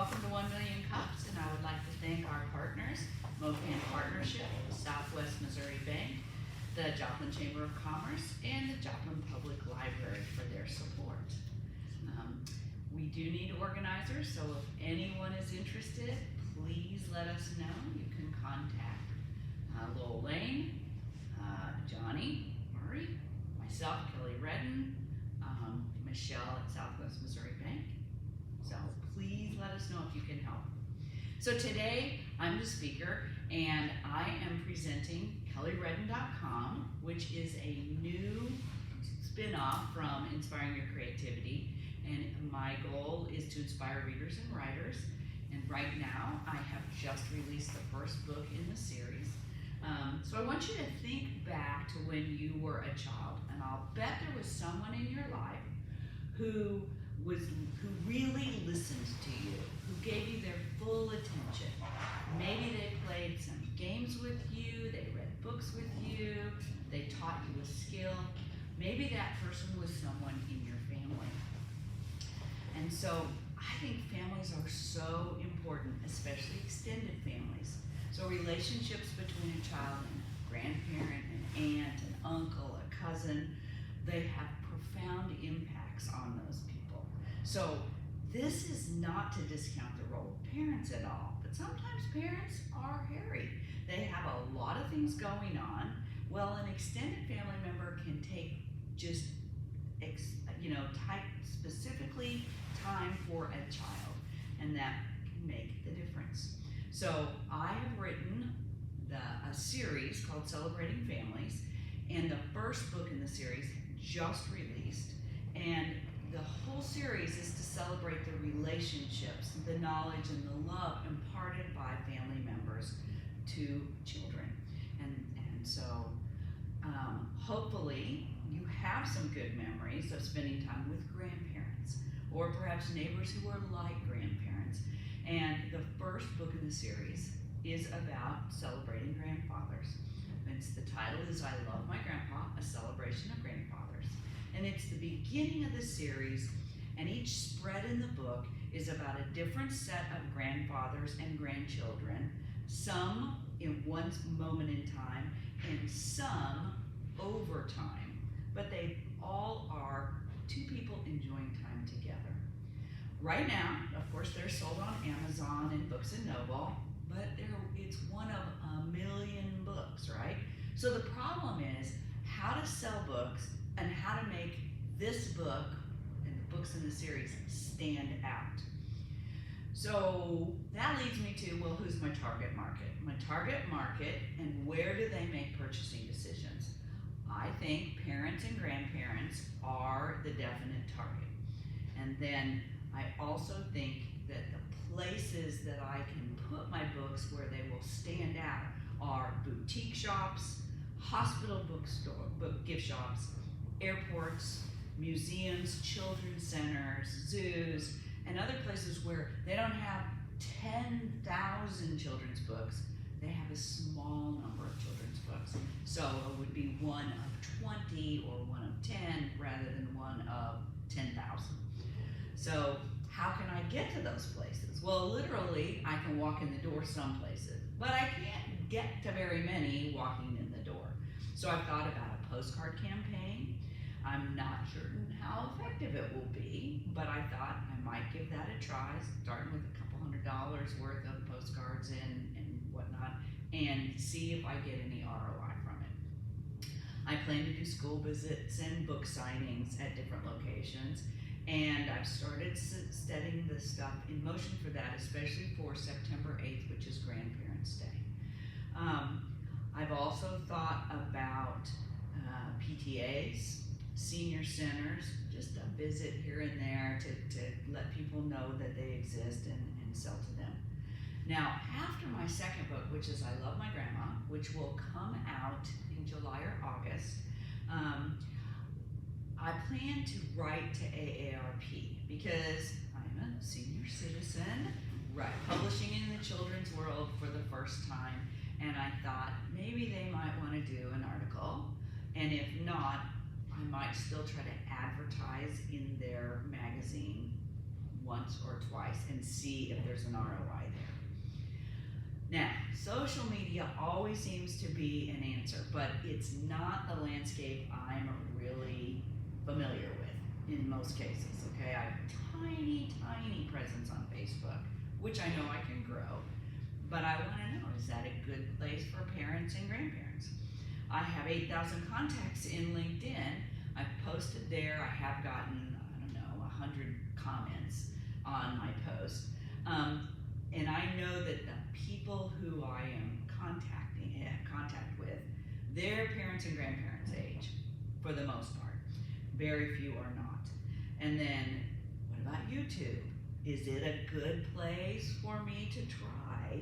welcome to 1 Million Cups, and I would like to thank our partners, MoPan Partnership, Southwest Missouri Bank, the Joplin Chamber of Commerce, and the Joplin Public Library for their support. We do need organizers, so if anyone is interested, please let us know. You can contact Lowell Lane, Johnny Murray, myself, Kelly Redden, Michelle at Southwest Missouri Bank. So please let us know if you can help. So today I'm the speaker, and I am presenting KellyRedden.com, which is a new spin-off from Inspiring Your Creativity. And my goal is to inspire readers and writers. And right now, I have just released the first book in the series. So I want you to think back to when you were a child, and I'll bet there was someone in your life who really listened to you, who gave you their full attention. Maybe they played some games with you, they read books with you, they taught you a skill. Maybe that person was someone in your family. And so I think families are so important, especially extended families. So relationships between a child and a grandparent, an aunt, an uncle, a cousin, they have profound impacts on those people. So this is not to discount the role of parents at all, but sometimes parents are hairy. They have a lot of things going on. Well, an extended family member can take just, type specifically time for a child, and that can make the difference. So I have written a series called Celebrating Families, and the first book in the series just released, and the whole series is to celebrate the relationships, the knowledge, and the love imparted by family members to children. And so hopefully you have some good memories of spending time with grandparents, or perhaps neighbors who are like grandparents. And the first book in the series is about celebrating grandfathers. The title is I Love My Grandpa, a celebration of grandfathers. And it's the beginning of the series, and each spread in the book is about a different set of grandfathers and grandchildren, some in one moment in time, and some over time. But they all are two people enjoying time together. Right now, of course, they're sold on Amazon and Books & Noble, but it's one of a million books, right? So the problem is how to sell books and how to make this book and the books in the series stand out. So that leads me to, well, who's my target market? My target market, and where do they make purchasing decisions? I think parents and grandparents are the definite target. And then I also think that the places that I can put my books where they will stand out are boutique shops, hospital gift shops, airports, museums, children's centers, zoos, and other places where they don't have 10,000 children's books. They have a small number of children's books. So it would be one of 20 or one of 10 rather than one of 10,000. So how can I get to those places? Well, literally, I can walk in the door some places, but I can't get to very many walking in the door. So I've thought about a postcard campaign. I'm not certain how effective it will be, but I thought I might give that a try, starting with a couple $100 worth of postcards and whatnot, and see if I get any ROI from it. I plan to do school visits and book signings at different locations, and I've started setting the stuff in motion for that, especially for September 8th, which is Grandparents' Day. I've also thought about PTAs, senior centers, just a visit here and there to let people know that they exist and sell to them. Now, after my second book, which is I Love My Grandma, which will come out in July or August, I plan to write to AARP because I'm a senior citizen, publishing in the children's world for the first time, and I thought maybe they might want to do an article, and if not, I might still try to advertise in their magazine once or twice and see if there's an ROI there. Now, social media always seems to be an answer, but it's not the landscape I'm really familiar with in most cases, okay? I have tiny presence on Facebook, which I know I can grow, but I want to know, is that a good place for parents and grandparents? I have 8,000 contacts in LinkedIn. I've posted there. I have gotten, 100 comments on my post. And I know that the people who I am have contact with, they're parents and grandparents age, for the most part. Very few are not. And then, what about YouTube? Is it a good place for me to try?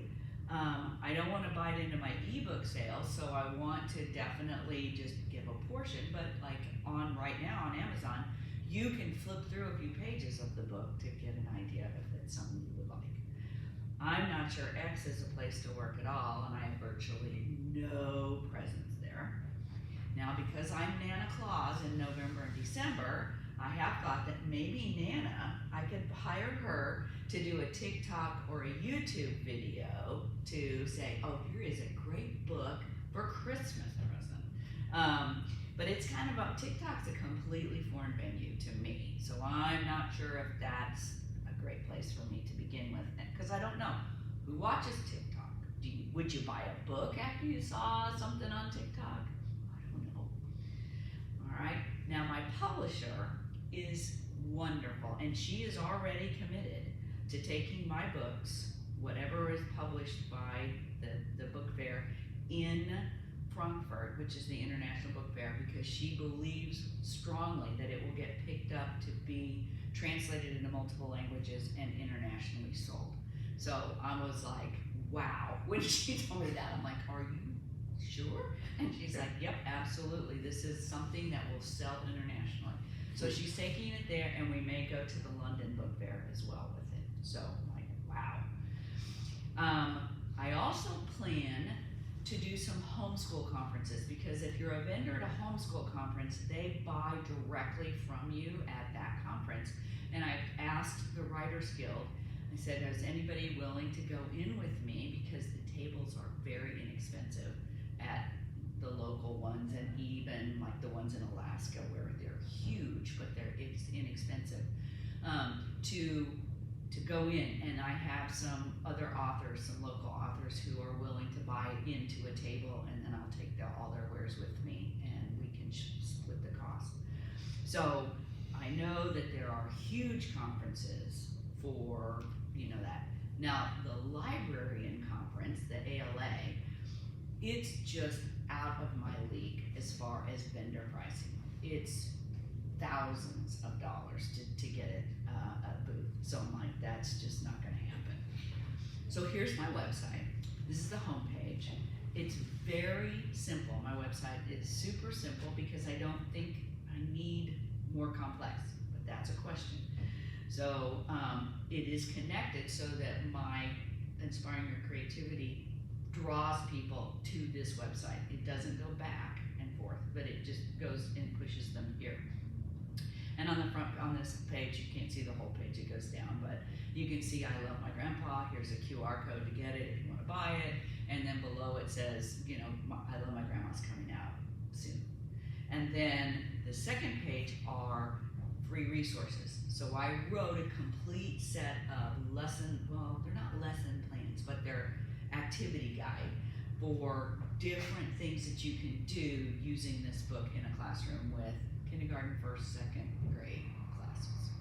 I don't want to bite into my ebook sales, so I want to definitely just give a portion, but like right now on Amazon, you can flip through a few pages of the book to get an idea if it's something you would like. I'm not sure X is a place to work at all, and I have virtually no presence there. Now, because I'm Nana Claus in November and December, I have thought that maybe Nana, I could hire her to do a TikTok or a YouTube video to say, oh, here is a great book for Christmas present. But it's kind of TikTok's a completely foreign venue to me, so I'm not sure if that's a great place for me to begin with, because I don't know who watches TikTok. Would you buy a book after you saw something on TikTok? I don't know. All right, now my publisher is wonderful, and she is already committed to taking my books, whatever is published by the book fair in Frankfurt, which is the International Book Fair, because she believes strongly that it will get picked up to be translated into multiple languages and internationally sold. So I was like, wow. When she told me that, I'm like, are you sure? And she's like, yep, absolutely. This is something that will sell internationally. So she's taking it there, and we may go to the London Book Fair as well with it. So I'm like, wow. I also plan to do some homeschool conferences, because if you're a vendor at a homeschool conference, they buy directly from you at that conference. And I've asked the Writers Guild, I said, is anybody willing to go in with me, because the tables are very inexpensive at the local ones, and even like the ones in Alaska where they're huge, but it's inexpensive to go in. And I have some other authors, some local authors who are willing to buy into a table, and then I'll take all their wares with me, and we can split the cost. So I know that there are huge conferences for that. Now the librarian conference, the ALA, it's just out of my league as far as vendor pricing. It's thousands of dollars to get it a booth. So I'm like, that's just not going to happen. So here's my website. This is the homepage. It's very simple. My website is super simple because I don't think I need more complex, but that's a question. So it is connected so that my Inspiring Your Creativity draws people to this website. It doesn't go back and forth, but it just goes and pushes them here. And on the front, on this page, you can't see the whole page, it goes down, but you can see I love my grandpa. Here's a QR code to get it if you want to buy it. And then below it says, I love my grandma's coming out soon. And then the second page are free resources. So I wrote a complete set of they're not lesson plans, but they're activity guide for different things that you can do using this book in a classroom with kindergarten, first, second grade classes.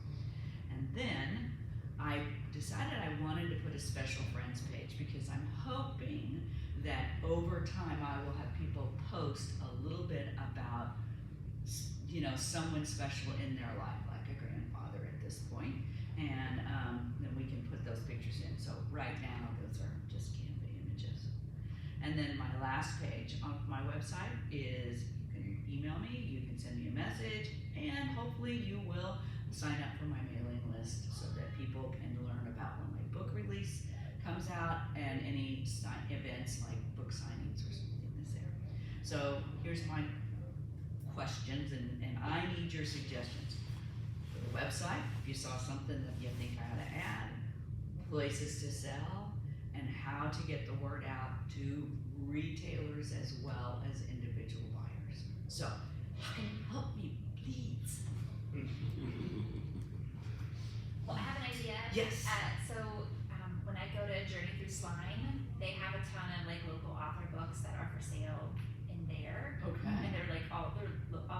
And then I decided I wanted to put a special friends page, because I'm hoping that over time I will have people post a little bit about someone special in their life, like a grandfather at this point, and then we can put those pictures in. So right now those are just Canva images. And then my last page on my website is, you can email me, you can send me a message, and hopefully you will sign up for my mailing list so that people can learn about when my book release comes out and any events like book signings or something that's there. So here's my questions, and I need your suggestions. the website, if you saw something that you think I ought to add, places to sell, and how to get the word out to retailers as well as individual buyers. So, how can you help me, please? Well, I have an idea. Yes. When I go to Journey Through Slime, they have a ton of like local author books that are for sale in there, Okay. and they're all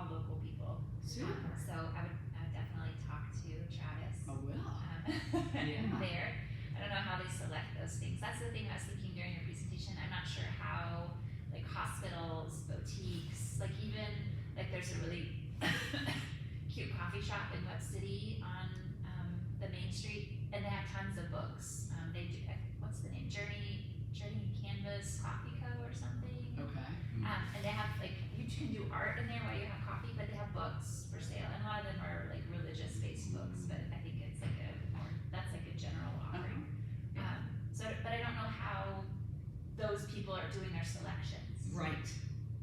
local people. Super. So I would definitely talk to Travis. I will. Yeah. There. I don't know how they select those things. That's the thing I was thinking during your presentation. I'm not sure how like hospitals, boutiques, like even like there's a really cute coffee shop in Web City on the main street, and they have tons of books. They do, what's the name? Journey Canvas Coffee Co. or something. Okay. And they have like, you can do art in there while you have coffee, but they have books for sale, and a lot of them are like religious-based books. But I think it's like that's like a general offering. But I don't know how those people are doing their selections. Right.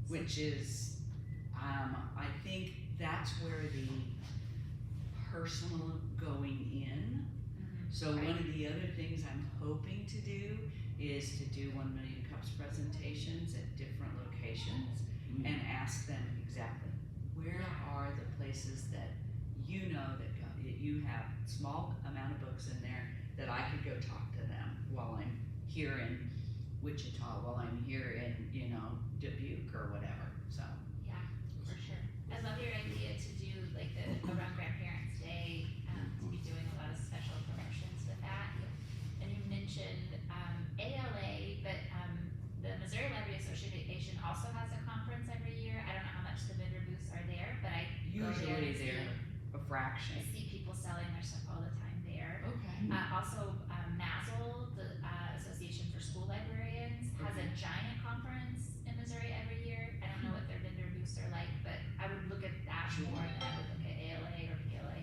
Which is, I think that's where the personal going in. So Right. one of the other things I'm hoping to do is to do 1 Million Cups presentations at different locations and ask them exactly where are the places that you know that you have small amount of books in there that I could go talk to them while I'm here in Wichita, while I'm here in, Dubuque or whatever, so. Yeah, for sure. I love your idea to do like around Grandparents' Day, to be doing a lot of special promotions with that. And you mentioned ALA, but the Missouri Library Association also has a conference every year. I don't know how much the vendor booths are there, but I go there Usually and they're a fraction. I see people selling their stuff all the time there. Okay. Also, MASL, the Association for School Librarians, has a giant conference in Missouri every year. I don't know what their vendor booths are like, but I would look at that more than I would look at ALA or PLA.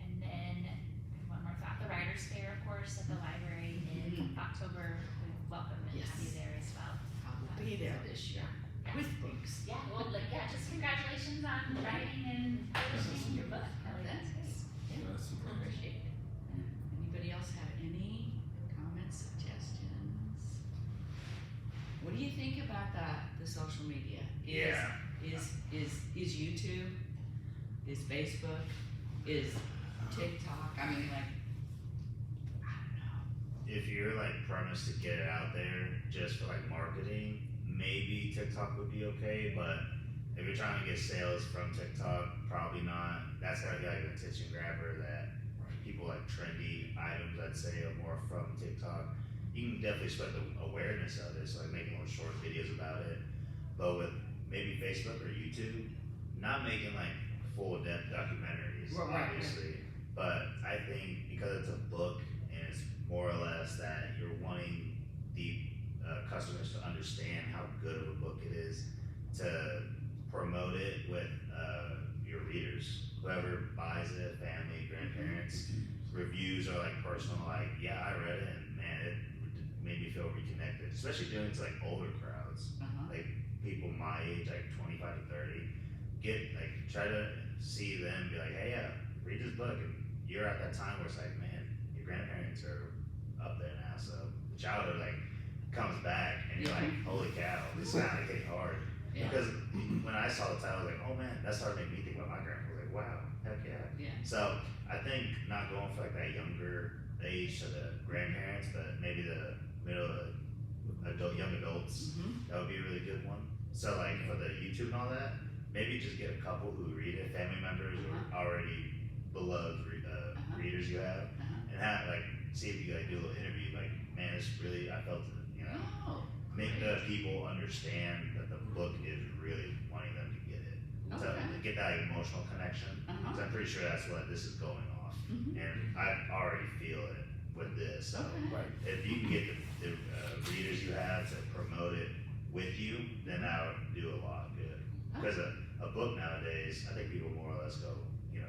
And then, I have one more thought, the Writers' Fair, of course, at the library in October. We welcome them to be Yes. there as well. I will be there this year with books. Yeah, well, just congratulations on writing and publishing your book. Kelly. That's great. That's super. Appreciate it. Anybody else have any comments, suggestions? What do you think about the social media? Is YouTube, is Facebook, is TikTok? I mean, like, I don't know. If you're like premised to get it out there just for like marketing, maybe TikTok would be okay, but if you're trying to get sales from TikTok, probably not. That's gotta be like an attention grabber that people like trendy items, I'd say, are more from TikTok. You can definitely spread the awareness of it, so like making little short videos about it. But with maybe Facebook or YouTube, not making like full depth documentaries, Right. obviously. But I think because it's a book and it's more or less that you're wanting the customers to understand how good of a book it is, to promote it with your readers, whoever buys it, family, grandparents. Reviews are like personal, like, yeah, I read it and man, it made me feel reconnected, especially doing it to like older crowds, like people my age, like 25 to 30. Try to see them, be like, hey, yeah, read this book, and you're at that time where it's like, man, your grandparents are up there now, so the childhood like comes back, and you're like, holy cow, this is not getting hard. Yeah. Because when I saw the title, I was like, oh man, that started making me think about my grandpa. I was like, wow, heck yeah. Yeah. So I think not going for like that younger age to the grandparents, but maybe the middle young adults, that would be a really good one. So like for the YouTube and all that, maybe just get a couple who read it, family members or already beloved readers you have, and have like see if you like do a little interview. Like, man, it's really, I felt it, make the people understand that the book is really wanting them to get it, to get that emotional connection. Because I'm pretty sure that's what this is going off, and I already feel it with this. So if you can get the readers you have to promote it with you, then that would do a lot of good. Because a book nowadays, I think people more or less go,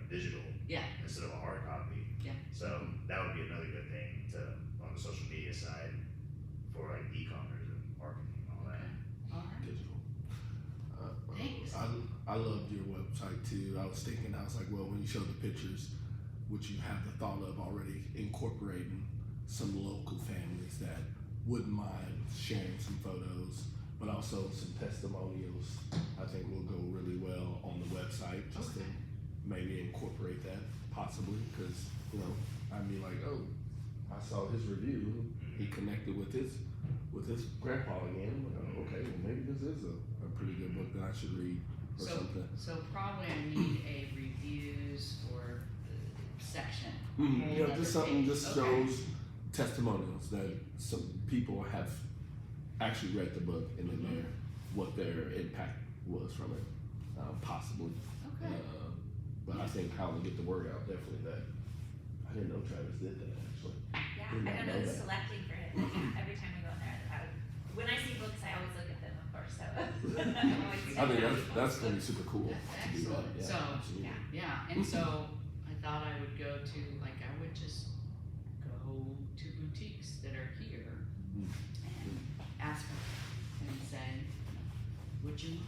digital instead of a hard copy. Yeah. So that would be another good thing on the social media side for like e-commerce and marketing and all that. All right. Digital. Thanks. I I loved your website too. I was like, well, when you show the pictures, would you have the thought of already incorporating some local families that wouldn't mind sharing some photos, but also some testimonials? I think will go really well on the website, just to maybe incorporate that possibly, because I'd be like, oh, I saw his review. He connected with his grandpa again. I'm like, oh, okay, well maybe this is a pretty good book that I should read or something. So probably I need a reviews or section. Yeah, Whole just other something page. just shows testimonials that some people have actually read the book and then what their impact was from it, possibly. Okay. But I think how to get the word out, definitely that. I didn't know Travis did that actually. Yeah, Did I not don't know know the that. selecting for it. Like, every time we go in there, when I see books, I always look at them, of course. So I'm always I think that's gonna be super cool to do that. Excellent. Yeah, So, absolutely. Yeah, and so I thought I would go to, like, I would just go to boutiques that are here Mm. and ask them and say, would you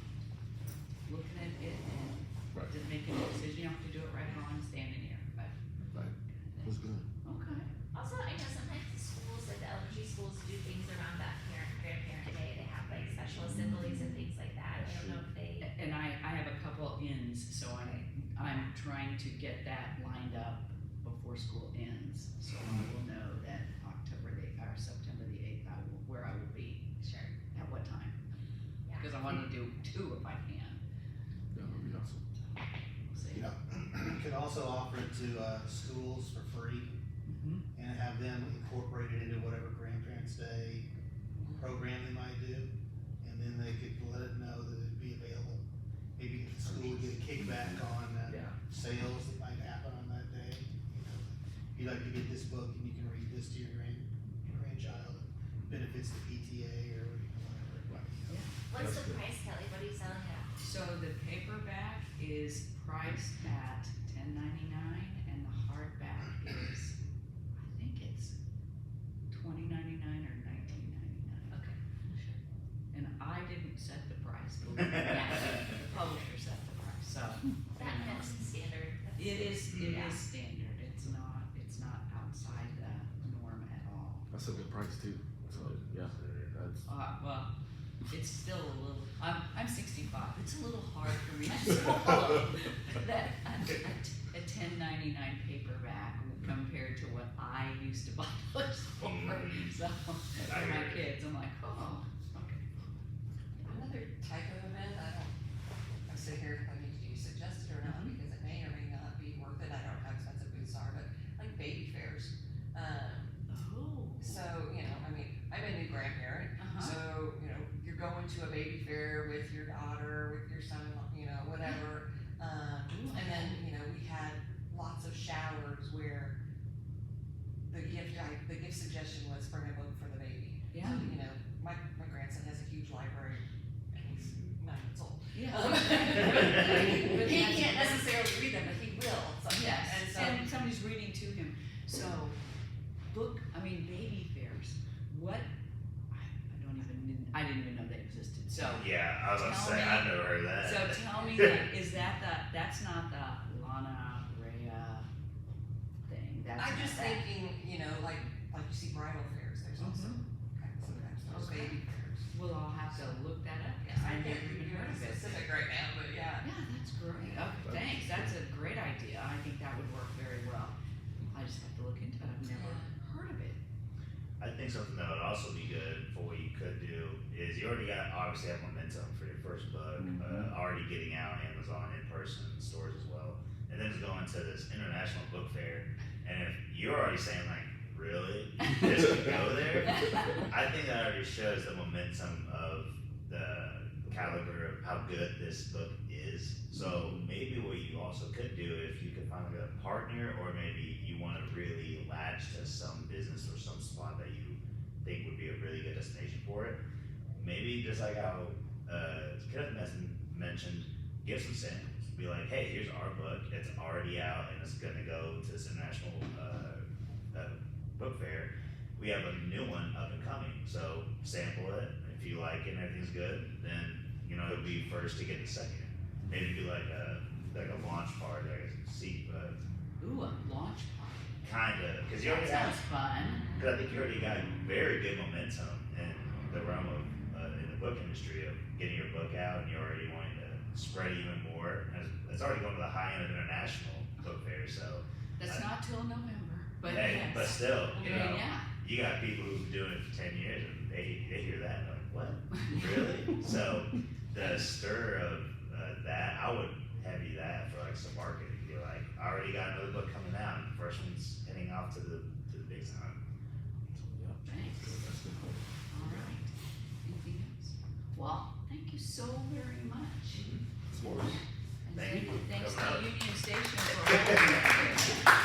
look at it and Right. just make a decision? You don't have to do it right while I'm standing here, but. Right. That's good. Okay. Also, I know sometimes the schools, like the elementary schools, do things around that grandparent day. They have like special assemblies and things like that. I don't know if they. And I have a couple ins, so I'm trying to get that lined up before school ends. So I will know that September the 8th, where I will be, Sure. at what time. Yeah. Because I want to do 2 if I can. That would be awesome. We'll see. You could also offer it to schools for free Mhm. and have them incorporate it into whatever Grandparents' Day program they might do. And then they could let it know that it'd be available. Maybe the school would get a kickback on Yeah. sales that might happen on that day. If you'd like to get this book and you can read this to your grandchild, it benefits the PTA or whatever it might be. What's That's the good. price, Kelly? What are you selling it at? So the paperback is priced at $10.99 and the hardback is, I think it's $20.99 or $19.99. Okay. And I didn't set the price, believe it or not. The publisher set the price, so. That's standard. That's It is Yeah. standard. It's not outside the norm at all. That's a good price too. So yeah, that's Well, it's still a little, I'm 65. It's a little hard for me to swallow that a $10.99 paperback compared to what I used to buy books for. So, for my kids, I'm like, oh, okay. Another type of event, I sit here, I mean, do you suggest it or not, because it may or may not be worth it, I don't know how expensive booths are, but like baby fairs. Oh. So, I mean, I'm a new grandparent, Uh-huh. so, you're going to a baby fair with your daughter, with your son, whatever. And then, we had lots of showers where the gift suggestion was bring a book for the baby. Yeah. My grandson has a huge library, and he's 9 months old. Yeah. But he can't necessarily read them, but he will sometimes. Yes, And so, and somebody's reading to him. So, baby fairs. What? I didn't even know they existed. So, Yeah, I was about to Tell say, me- I've never heard of that. so tell me, like, that's not the Lana Brea thing? That's I'm not just that. thinking, like you see bridal fairs, there's also sometimes there's Okay. baby fairs. Well, I'll have to look that up. Yes, I I can't never give even you heard a of it. specific right now, but yeah. Yeah, that's great. Okay, thanks. That's a great idea. I think that would work very well. I just have to look into it. I've never heard of it. I think something that would also be good for what you could do is you already obviously have momentum for your first book, already getting out Amazon in person stores as well, and then just going to this international book fair. And if you're already saying like, really, this could go there, I think that already shows the momentum of the caliber of how good this book is. So maybe what you also could do, if you could find like a partner, or maybe you want to really latch to some business or some spot that you think would be a really good destination for it. Maybe just like how Kenneth mentioned, give some samples. Be like, hey, here's our book. It's already out and it's gonna go to this international book fair. We have a new one up and coming, so sample it. If you like it and everything's good, then you'll be first to get the second. maybe do like a launch party, like a seat, Ooh, a launch party. kinda, cause you That already have, sounds fun. cause I think you already got very good momentum in the realm of, in the book industry of getting your book out, and you're already wanting to spread it even more. And it's already going to the high end of international book fairs, so. That's not till November, but Hey, yes. but still, you I mean, know, yeah. you got people who've been doing it for 10 years and they hear that and like, what? Really? So the stir of that, I would heavy that for like some marketing. Be like, I already got another book coming out, and the first one's heading off to the big time. Thanks. That's good. All right. Anything else? Well, thank you so very much. Of course. And Thank you for thanks to coming out. Union Station for holding it.